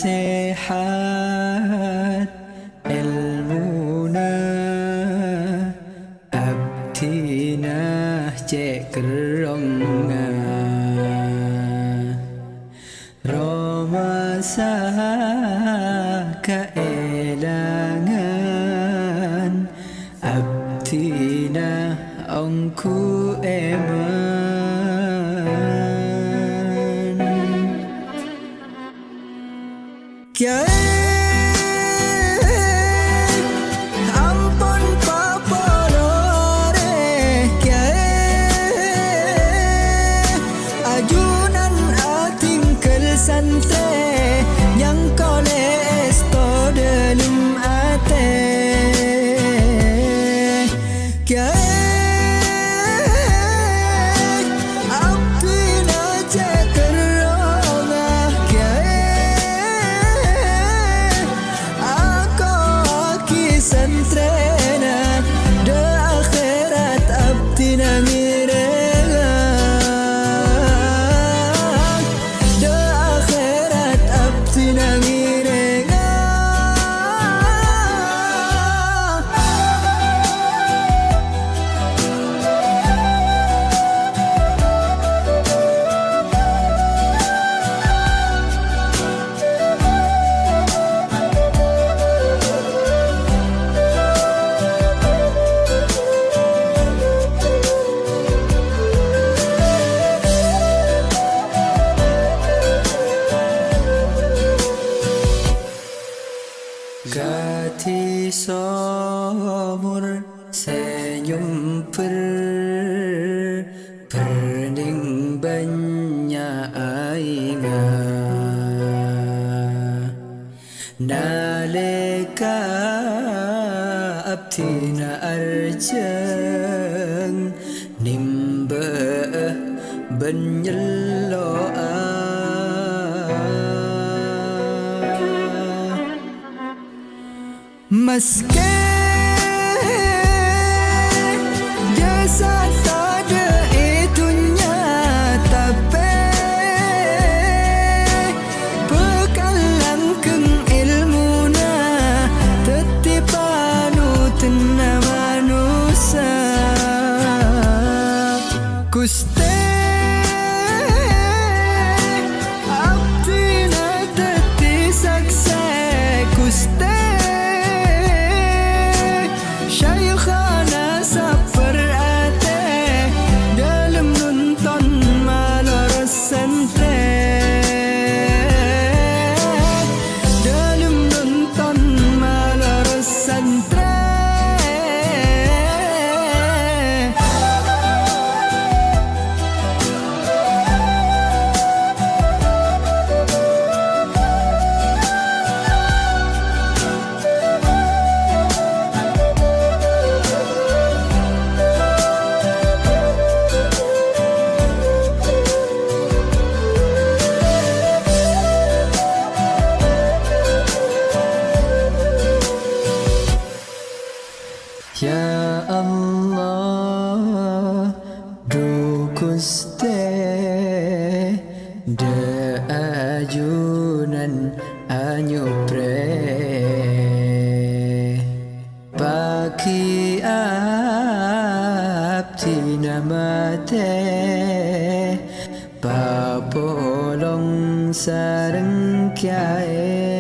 sehat ilmuna abdina cek keronga romasa keelangan abdina ongku Kya ampun papolore kya ajunan atingkel santre yang kole esto dalam ate kya Santrena de akhirat abdina ngirega de akhirat abdina ngirega Gati somur senyum perning banyak ainga naleka abtina arjeng nimba benyelloa Meski jasa tak ada itunya tapi bekalan keng ilmuna tetipanu tenna manusia Gusti abdina teti sakse Gusti Syayikhana safar ate dalam nonton malor santre dalam nonton malor santre Ya Allah du Gusti de ajunan anyupre bagi abdi namate papolong sareng kiai